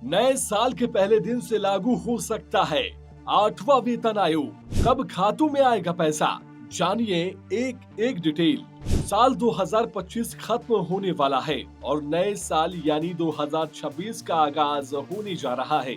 नए साल के पहले दिन से लागू हो सकता है 8वां वेतन आयोग। कब खातों में आएगा पैसा, जानिए एक एक डिटेल। साल 2025 खत्म होने वाला है और नए साल यानी 2026 का आगाज होने जा रहा है।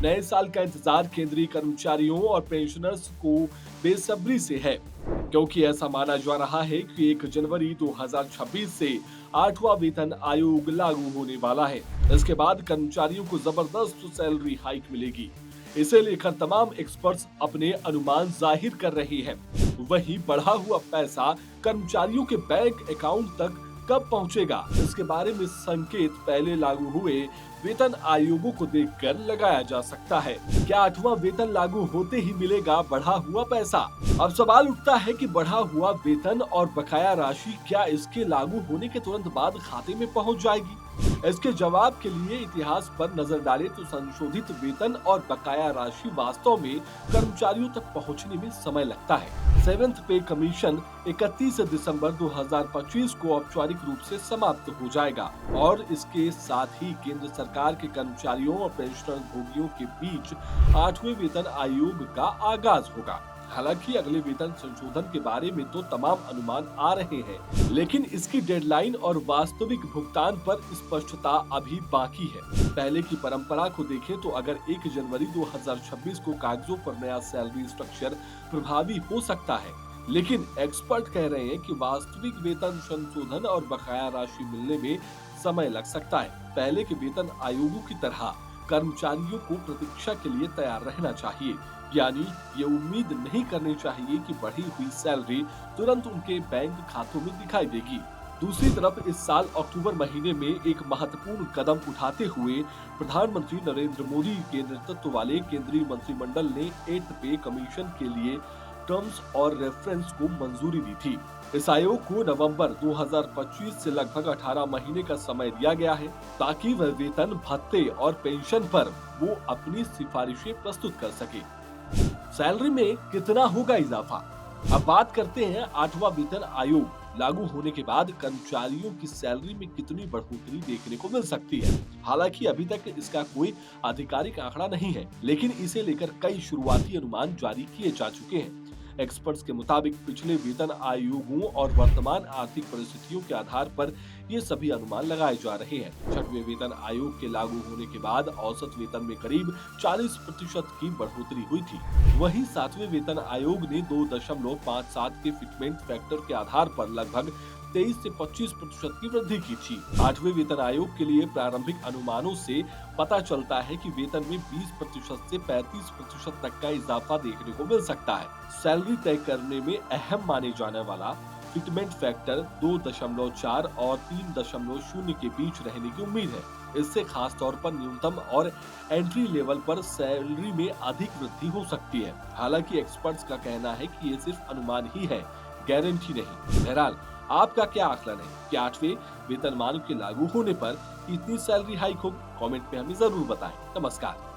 नए साल का इंतजार केंद्रीय कर्मचारियों और पेंशनर्स को बेसब्री से है, क्योंकि ऐसा माना जा रहा है कि 1 जनवरी 2026 से 8वां वेतन आयोग लागू होने वाला है। इसके बाद कर्मचारियों को जबरदस्त सैलरी हाइक मिलेगी। इसे लेकर तमाम एक्सपर्ट्स अपने अनुमान जाहिर कर रहे हैं। वहीं बढ़ा हुआ पैसा कर्मचारियों के बैंक अकाउंट तक कब पहुंचेगा, इसके बारे में संकेत पहले लागू हुए वेतन आयोगों को देखकर लगाया जा सकता है। क्या 8वां वेतन लागू होते ही मिलेगा बढ़ा हुआ पैसा? अब सवाल उठता है कि बढ़ा हुआ वेतन और बकाया राशि क्या इसके लागू होने के तुरंत बाद खाते में पहुंच जाएगी? इसके जवाब के लिए इतिहास पर नजर डालें तो संशोधित वेतन और बकाया राशि वास्तव में कर्मचारियों तक पहुंचने में समय लगता है। सेवेंथ पे कमीशन 31 दिसंबर 2025 को औपचारिक रूप से समाप्त हो जाएगा और इसके साथ ही केंद्र सरकार के कर्मचारियों और पेंशनर भोगियों के बीच 8वें वेतन आयोग का आगाज होगा। हालांकि अगले वेतन संशोधन के बारे में तो तमाम अनुमान आ रहे हैं, लेकिन इसकी डेडलाइन और वास्तविक भुगतान पर स्पष्टता अभी बाकी है। पहले की परंपरा को देखें तो अगर 1 जनवरी 2026 को कागजों पर नया सैलरी स्ट्रक्चर प्रभावी हो सकता है, लेकिन एक्सपर्ट कह रहे हैं कि वास्तविक वेतन संशोधन और बकाया राशि मिलने में समय लग सकता है। पहले के वेतन आयोगों की तरह कर्मचारियों को प्रतीक्षा के लिए तैयार रहना चाहिए, यानी ये उम्मीद नहीं करनी चाहिए कि बढ़ी हुई सैलरी तुरंत उनके बैंक खातों में दिखाई देगी। दूसरी तरफ इस साल अक्टूबर महीने में एक महत्वपूर्ण कदम उठाते हुए प्रधानमंत्री नरेंद्र मोदी के नेतृत्व वाले केंद्रीय मंत्रिमंडल ने 8th पे कमीशन के लिए टर्म्स और रेफरेंस को मंजूरी दी थी। इस आयोग को नवंबर 2025 से लगभग 18 महीने का समय दिया गया है, ताकि वह वेतन, भत्ते और पेंशन पर वो अपनी सिफारिशें प्रस्तुत कर सके। सैलरी में कितना होगा इजाफा? अब बात करते हैं 8वां वेतन आयोग लागू होने के बाद कर्मचारियों की सैलरी में कितनी बढ़ोतरी देखने को मिल सकती है। हालांकि अभी तक इसका कोई आधिकारिक आंकड़ा नहीं है, लेकिन इसे लेकर कई शुरुआती अनुमान जारी किए जा चुके हैं। एक्सपर्ट्स के मुताबिक पिछले वेतन आयोगों और वर्तमान आर्थिक परिस्थितियों के आधार पर ये सभी अनुमान लगाए जा रहे हैं। 6वें वेतन आयोग के लागू होने के बाद औसत वेतन में करीब 40% की बढ़ोतरी हुई थी। वहीं 7वें वेतन आयोग ने 2.57 के फिटमेंट फैक्टर के आधार पर लगभग 23 से 25% की वृद्धि की थी। 8वें वेतन आयोग के लिए प्रारंभिक अनुमानों से पता चलता है कि वेतन में 20% से 35% तक का इजाफा देखने को मिल सकता है। सैलरी तय करने में अहम माने जाने वाला फिटमेंट फैक्टर 2.4 और 3.0 के बीच रहने की उम्मीद है। इससे खास तौर पर न्यूनतम और एंट्री लेवल पर सैलरी में अधिक वृद्धि हो सकती है। हालांकि एक्सपर्ट्स का कहना है कि ये सिर्फ अनुमान ही है, गारंटी नहीं। बहरहाल, आपका क्या आकलन है कि 8वें वेतनमान के लागू होने पर कितनी सैलरी हाइक होगी? कमेंट में हमें जरूर बताएं। नमस्कार।